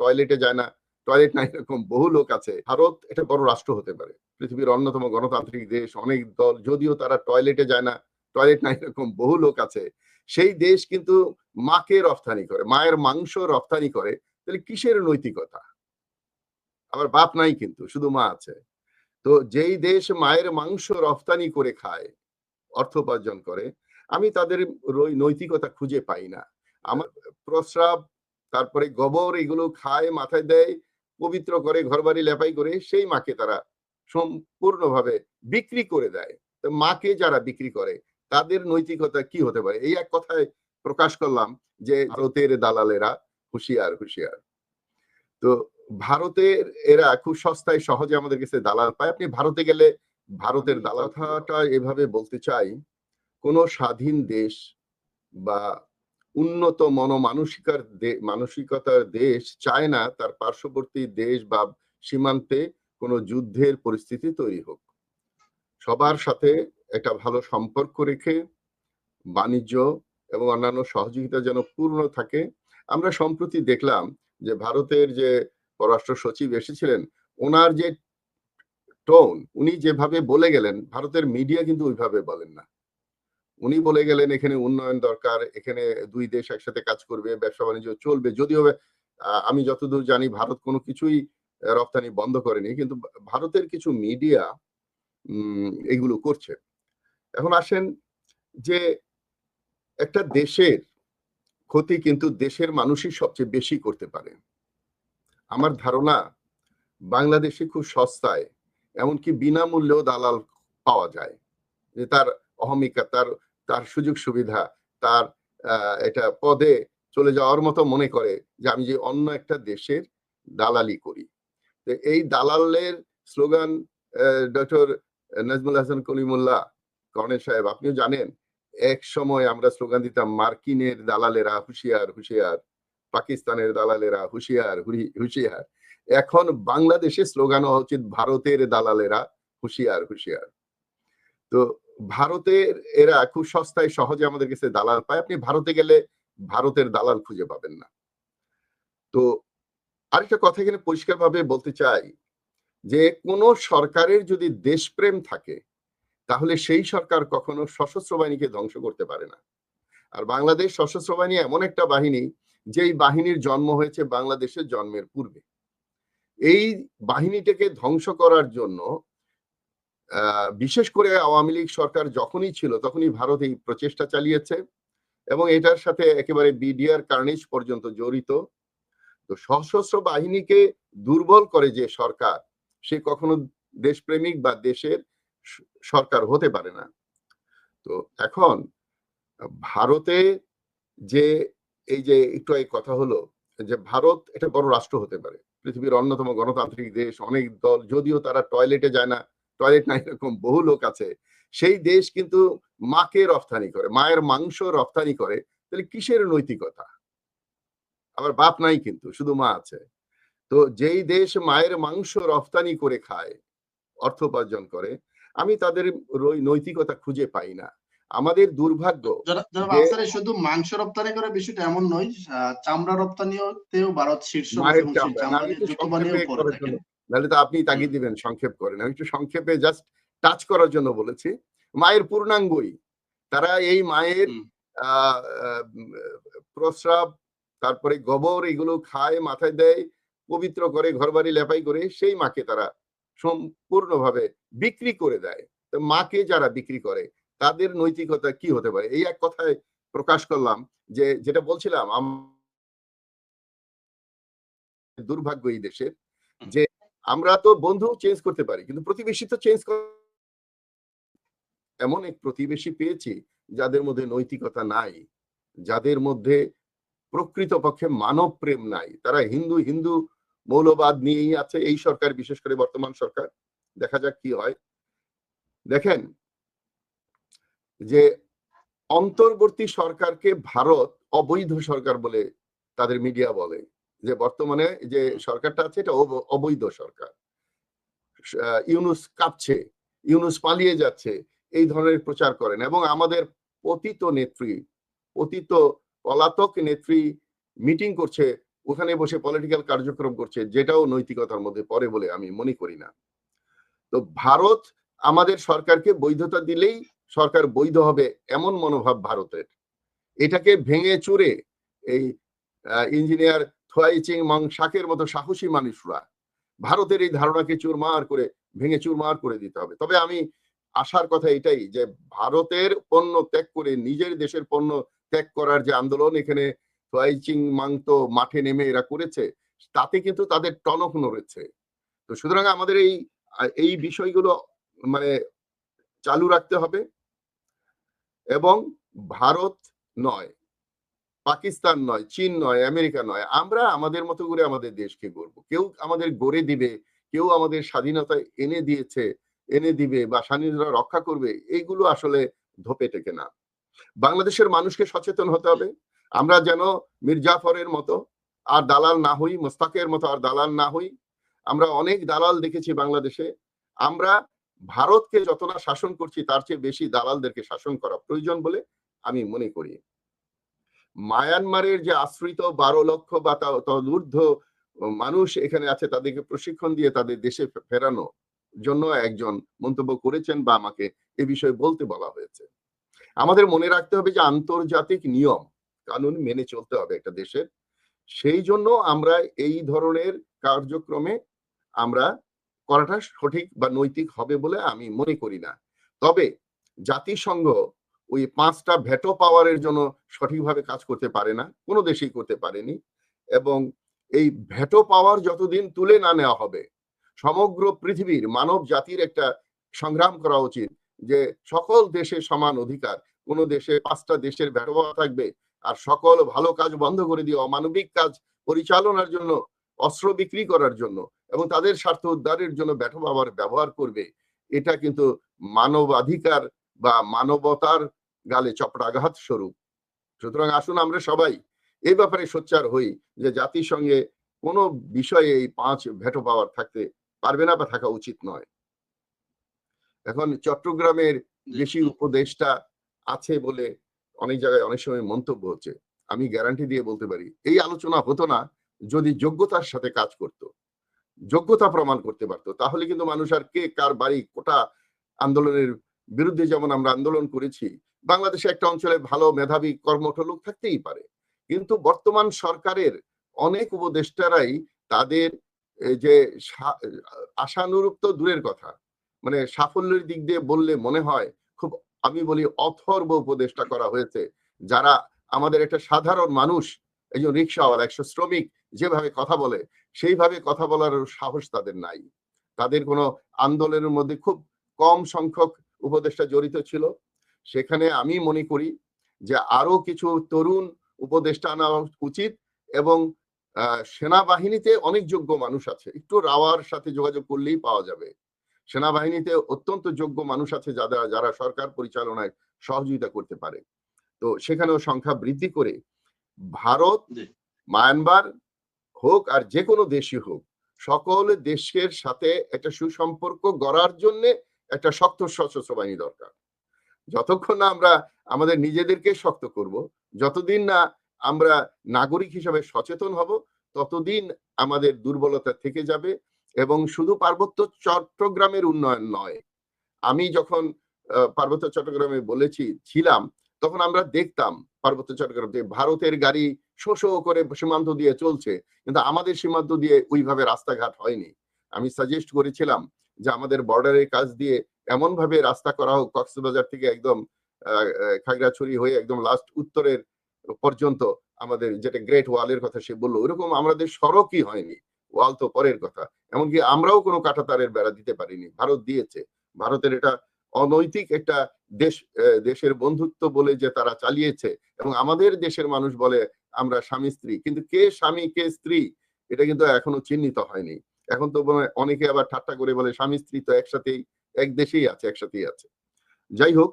টয়লেটে যায় না, টয়লেট নাই, এরকম বহু লোক আছে। ভারত এটা বড় রাষ্ট্র হতে পারে, পৃথিবীর অন্যতম গণতান্ত্রিক দেশ, অনেক দল, যদিও তারা টয়লেটে যায় না, টয়লেট নাই, এরকম বহু লোক আছে। সেই দেশ কিন্তু মাকে রফতানি করে, মায়ের মাংস রফতানি করে। তাহলে কিসের নৈতিকতা? আবার বাপ নাই, কিন্তু শুধু মা আছে। তো যেই দেশ মায়ের মাংস রফতানি করে খায়, অর্থ উপার্জন করে, আমি তাদের নৈতিকতা খুঁজে পাই না। আমার প্রস্রাব, তারপরে গোবর, এগুলো খায়, মাথায় দেয়, পবিত্র করে, ঘরবাড়ি লেপাই করে, সেই মাকে তারা সম্পূর্ণভাবে বিক্রি করে দেয়। তো মাকে যারা বিক্রি করে তাদের নৈতিকতা কি হতে পারে? এই এক কথায় প্রকাশ করলাম যে ভারতের দালালেরা হুঁশিয়ার, হুঁশিয়ার। তো ভারতের এরা খুব সস্তায় সহজে আমাদের কাছে দালাল পায়। আপনি ভারতে গেলে ভারতের দালাল, কথাটা এভাবে বলতে চাই, কোন স্বাধীন দেশ বা উন্নত মানসিকতার দেশ চায় না তার পার্শ্ববর্তী দেশ বা সীমান্তে কোনো যুদ্ধের পরিস্থিতি তৈরি হোক। সবার সাথে একটা ভালো সম্পর্ক রেখে বাণিজ্য এবং অন্যান্য সহযোগিতা যেন পূর্ণ থাকে। আমরা সম্প্রতি দেখলাম যে ভারতের যে পররাষ্ট্র সচিব এসেছিলেন, ওনার যে টোন, উনি যেভাবে বলে গেলেন, ভারতের মিডিয়া কিন্তু ওইভাবে বলেন না। উনি বলে গেলেন এখানে উন্নয়ন দরকার, এখানে দুই দেশ একসাথে কাজ করবে, ব্যবসা বাণিজ্য চলবে। যদিও আমি যতদূর জানি ভারত কোনো কিছুই রপ্তানি বন্ধ করেনি, কিন্তু ভারতের কিছু মিডিয়া এগুলো করছে। এখন আসেন যে একটা দেশের ক্ষতি কিন্তু দেশের মানুষই সবচেয়ে বেশি করতে পারে। আমার ধারণা বাংলাদেশে খুব সস্তায়, এমনকি বিনামূল্যেও দালাল পাওয়া যায়। যে তার অহমিকা, তার সুযোগ সুবিধা, তার এটা পদে চলে যাওয়ার মতো মনে করে যে আমি যে অন্য একটা দেশের দালালি করি। তো এই দালালের slogan doctor Nazmul Hasan Kalimullah colonel সাহেব, আপনিও জানেন, এক সময় আমরা স্লোগান দিতাম মার্কিনের দালালেরা হুঁশিয়ার, হুঁশিয়ার, পাকিস্তানের দালালেরা হুঁশিয়ার, হুঁশিয়ার। এখন বাংলাদেশে স্লোগান হওয়া উচিত ভারতের দালালেরা হুঁশিয়ার, হুঁশিয়ার। তো ভারতের এরা খুব সস্তায় সহজে আমাদের কাছে দালাল পায়। আপনি ভারতে গেলে ভারতের দালাল খুঁজে পাবেন না। তো আরেকটা কথা এখানে পরিষ্কারভাবে বলতে চাই যে কোন সরকারের যদি দেশপ্রেম থাকে তাহলে সেই সরকার কখনো সশস্ত্র বাহিনীকে ধ্বংস করতে পারে না। আর বাংলাদেশ সশস্ত্র বাহিনী এমন একটা বাহিনী যেই বাহিনীর জন্ম হয়েছে বাংলাদেশের জন্মের পূর্বে। এই বাহিনীটাকে ধ্বংস করার জন্য বিশেষ করে আওয়ামী লীগ সরকার যখনই ছিল তখনই ভারত এই প্রচেষ্টা চালিয়েছে এবং এটার সাথে একেবারে বিডিআর কার্নিশ পর্যন্ত জড়িত। তো সশস্ত্র বাহিনীকে দুর্বল করে যে সরকার, সে কখনো দেশপ্রেমিক বা দেশের সরকার হতে পারে না। তো এখন ভারতে যে এই যে একটু আগে কথা হলো যে ভারত এটা বড় রাষ্ট্র হতে পারে, পৃথিবীর অন্যতম গণতান্ত্রিক দেশ, অনেক দল, যদিও তারা টয়লেটে যায় না, টয়লেট নাই, এরকম বহু লোক আছে। সেই দেশ কিন্তু মাকে রফতানি করে, মায়ের মাংস রফতানি করে। তাহলে কিসের নৈতিকতা? আবার বাপ নাই, কিন্তু শুধু মা আছে। তো যেই দেশ মায়ের মাংস রফতানি করে খায়, অর্থ উপার্জন করে, আমি তাদের নৈতিকতা খুঁজে পাই না। আমাদের দুর্ভাগ্য যে শুধু মাংস রপ্তানি করে বিষয়টা এমন নয়, চামড়া রপ্তানিতেও ভারত শীর্ষ মায়ের এবং সেই চামড়া। চামড়া দিয়ে একটু জুতো সংক্ষেপে বানিয়েও পরে করার জন্য, থাকেন। নাহলে তো আপনি তাগিদ দিবেন সংক্ষেপ করেন। আমি একটু সংক্ষেপে জাস্ট টাচ করার জন্য বলেছি। মায়ের পূর্ণাঙ্গই তারা এই মায়ের আহ প্রস্রাব, তারপরে গোবর, এগুলো খায়, মাথায় দেয়, পবিত্র করে, ঘরবাড়ি লেপাই করে, সেই মাকে তারা সম্পূর্ণভাবে বিক্রি করে দেয়। তো মাকে যারা বিক্রি করে তাদের নৈতিকতা কি হতে পারে? এই এক কথায় প্রকাশ করলাম যে যেটা বলছিলাম, দুর্ভাগ্য এই দেশের যে আমরা তো বন্ধু চেঞ্জ করতে পারি, কিন্তু প্রতিবেশী তো চেঞ্জ। এমন এক প্রতিবেশী পেয়েছি যাদের মধ্যে নৈতিকতা নাই, যাদের মধ্যে প্রকৃতপক্ষে মানব প্রেম নাই। তারা হিন্দু হিন্দু মৌলবাদ নিয়েই আছে এই সরকার, বিশেষ করে বর্তমান সরকার। দেখা যাক কি হয়। দেখেন যে অন্তর্বর্তী সরকারকে ভারত অবৈধ সরকার বলে তাদের মিডিয়া বলে, যে বর্তমানে যে সরকারটা আছে এটা অবৈধ সরকার। ইউনুস কাঁপছে, ইউনুস পালিয়ে যাচ্ছে, এই ধরনের প্রচার করেন। এবং আমাদের পতিত নেত্রী, পতিত পলাতক নেত্রী মিটিং করছে ওখানে বসে পলিটিক্যাল কার্যক্রম করছে, যেটাও নৈতিকতার মধ্যে পড়ে বলে আমি মনে করি না। তো ভারত আমাদের সরকারকে বৈধতা দিলেই সরকার বৈধ হবে, এমন মনোভাব ভারতের। এটাকে ভেঙে চুরে এই ইঞ্জিনিয়ার থোয়াই চিং মং শাকের মতো সাহসী মানুষরা ভারতের এই ধারণাকে চুরমার করে ভেঙে চুরমার করে দিতে হবে। তবে আমি আশার কথা এটাই যে ভারতের পণ্য ত্যাগ করে নিজের দেশের পণ্য ত্যাগ করার যে আন্দোলন এখানে থোয়াই চিং মাং তো মাঠে নেমে এরা করেছে, তাতে কিন্তু তাদের টনক নড়েছে। তো সুতরাং আমাদের এই বিষয়গুলো মানে চালু রাখতে হবে। এবং ভারত নয়, পাকিস্তান নয়, চীন নয়, আমেরিকা নয়, আমরা আমাদের মতো করে আমাদের দেশকে গড়বো। কেউ আমাদের গড়ে দিবে, কেউ আমাদের স্বাধীনতা এনে দিবে বা স্বাধীনতা রক্ষা করবে, এইগুলো আসলে ধোপে টেকে না। বাংলাদেশের মানুষকে সচেতন হতে হবে। আমরা যেন মীর জাফরের মতো আর দালাল না হই, মোস্তাকের মতো আর দালাল না হই। আমরা অনেক দালাল দেখেছি বাংলাদেশে। আমরা ভারতকে যত না শাসন করছি তার চেয়ে বেশি দালালদেরকে শাসন করা প্রয়োজন বলে আমি মনে করি। মায়ানমারের যে আশ্রিত 12 লক্ষ বা তদূর্ধ্ব মানুষ এখানে আছে, তাদেরকে প্রশিক্ষণ দিয়ে তাদের দেশে ফেরানো জন্য একজন মন্তব্য করেছেন বা আমাকে এ বিষয়ে বলতে বলা হয়েছে। আমাদের মনে রাখতে হবে যে আন্তর্জাতিক নিয়ম কানুন মেনে চলতে হবে একটা দেশের। সেই জন্য আমরা এই ধরনের কার্যক্রমে আমরা করাটা সঠিক বা নৈতিক হবে বলে আমি মনে করি না। তবে জাতিসংঘ ওই 5টা ভেটো পাওয়ারের জন্য সঠিকভাবে কাজ করতে পারে না, কোনো দেশেই করতে পারেনি। এবং এই ভেটো পাওয়ার যতদিন তুলে না নেওয়া হবে, সমগ্র পৃথিবীর মানব জাতির একটা সংগ্রাম করা উচিত যে সকল দেশে সমান অধিকার। কোন দেশে 5টা দেশের ভেটো পাওয়ার থাকবে আর সকল ভালো কাজ বন্ধ করে দিয়ে অমানবিক কাজ পরিচালনার জন্য, অস্ত্র বিক্রি করার জন্য এবং তাদের স্বার্থ উদ্ধারের জন্য ভেটো পাওয়ার ব্যবহার করবে, এটা কিন্তু মানবাধিকার বা মানবতার গালে চপড়াঘাত স্বরূপ। সুতরাং আসুন আমরা সবাই এই ব্যাপারে সোচ্চার হই যে জাতিসংঘে কোনো বিষয়ে এই 5 ভেটো পাওয়ার থাকতে পারবে না বা থাকা উচিত নয়। এখন চট্টগ্রামের বেশি উপদেষ্টা আছে বলে অনেক জায়গায় অনেক সময় মন্তব্য হচ্ছে। আমি গ্যারান্টি দিয়ে বলতে পারি এই আলোচনা হতো না যদি যোগ্যতার সাথে কাজ করত, যোগ্যতা প্রমাণ করতে পারতো। তাহলে কিন্তু মানুষ আর কে কার বাড়ি কোটা আন্দোলনের বিরুদ্ধে যেমন আমরা আন্দোলন করেছি, বাংলাদেশে একটা অঞ্চলে ভালো মেধাবী কর্মঠ লোক থাকতেই পারে, কিন্তু বর্তমান সরকারের অনেক উপদেষ্টারাই তাদের যে আশানুরূপ তো দূরের কথা, মানে সাফল্যের দিক দিয়ে বললে মনে হয় খুব, আমি বলি অথর্ব উপদেষ্টা করা হয়েছে, যারা আমাদের একটা সাধারণ মানুষ, একজন রিক্সাওয়ালা, একজন শ্রমিক যেভাবে কথা বলে সেইভাবে কথা বলার সাহস তাদের নাই। তাদের কোনো আন্দোলনের মধ্যে খুব কম সংখ্যক উপদেষ্টা জড়িত ছিল। সেখানে আমি মনে করি যে আরো কিছু তরুণ উপদেষ্টা আনা উচিত। এবং সেনাবাহিনীতে অনেক যোগ্য মানুষ আছে, একটু রাওয়ার সাথে যোগাযোগ করলেই পাওয়া যাবে। সেনাবাহিনীতে অত্যন্ত যোগ্য মানুষ আছে যারা সরকার পরিচালনায় সহযোগিতা করতে পারে। তো সেখানেও সংখ্যা বৃদ্ধি করে ভারত, মায়ানমার হোক আর যে কোনো দেশই হোক, সকল দেশের সাথে একটা সুসম্পর্ক গড়ার জন্য একটা শক্ত সশস্ত্র বাহিনী দরকার। যতক্ষণ না আমরা আমাদের নিজেদেরকে শক্ত করব, যতদিন না আমরা নাগরিক হিসাবে সচেতন হব, ততদিন আমাদের দুর্বলতা থেকে যাবে। এবং শুধু পার্বত্য চট্টগ্রামের উন্নয়ন নয়, আমি যখন পার্বত্য চট্টগ্রামে ছিলাম তখন আমরা দেখতাম পার্বত্য চট্টগ্রামে ভারতের গাড়ি শো শো করে সীমান্ত দিয়ে চলছে, কিন্তু আমাদের সীমান্ত দিয়ে ওইভাবে রাস্তাঘাট হয়নি। আমি সাজেস্ট করেছিলাম যে আমাদের বর্ডারের কাজ দিয়ে এমন ভাবে রাস্তা করা হোক, কক্সবাজার থেকে একদম খাগড়াছড়ি হয়ে একদম লাস্ট উত্তরের পর্যন্ত আমাদের, যেটা গ্রেট ওয়ালের কথা সে বললো, ওইরকম আমাদের সড়কই হয়নি, ওয়াল তো পরের কথা। এমনকি আমরাও কোনো কাঁটাতারের বেড়া দিতে পারিনি, ভারত দিয়েছে। ভারতের এটা অনৈতিক একটা দেশের বন্ধুত্ব বলে যে তারা চালিয়েছে, এবং আমাদের দেশের মানুষ বলে আমরা স্বামী স্ত্রী, কিন্তু কে স্বামী কে স্ত্রী এটা কিন্তু এখনো চিহ্নিত হয়নি। এখন তো অনেকে আবার ঠাট্টা করে বলে স্বামী স্ত্রী তো একসাথেই এক দেশেই আছে, একসাথেই আছে। যাই হোক,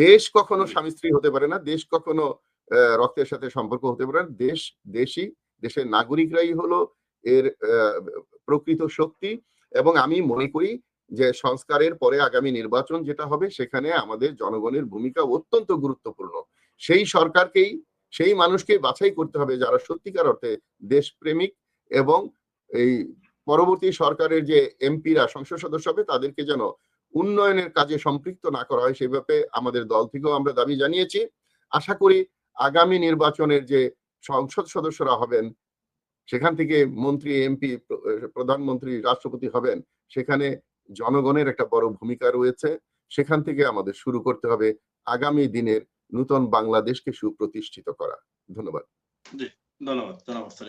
দেশ কখনো স্বামী স্ত্রী হতে পারে না, দেশ কখনো রক্তের সাথে সম্পর্ক হতে পারে না। দেশই, দেশের নাগরিকরাই হলো এর প্রকৃত শক্তি। এবং আমি মনে করি যে সংস্কারের পরে আগামী নির্বাচন যেটা হবে সেখানে আমাদের জনগণের ভূমিকা অত্যন্ত গুরুত্বপূর্ণ। সেই সরকারকেই সেই মানুষকে বাছাই করতে হবে যারা সত্যিকার অর্থে দেশপ্রেমিক, এবং এই পরবর্তী সরকারের যে এমপিরা সংসদ সদস্য হবে তাদেরকে যেন উন্নয়নের কাজে সম্পৃক্ত না করা হয়, সেই ব্যাপারে আমাদের দল থেকেও আমরা দাবি জানিয়েছি। আশা করি আগামী নির্বাচনের যে সংসদ সদস্যরা হবেন, সেখান থেকে মন্ত্রী, এমপি, প্রধানমন্ত্রী, রাষ্ট্রপতি হবেন, সেখানে জনগণের একটা বড় ভূমিকা রয়েছে। সেখান থেকে আমাদের শুরু করতে হবে আগামী দিনের নূতন বাংলাদেশকে সুপ্রতিষ্ঠিত করা। ধন্যবাদ। জি, ধন্যবাদ জনাব আফসার।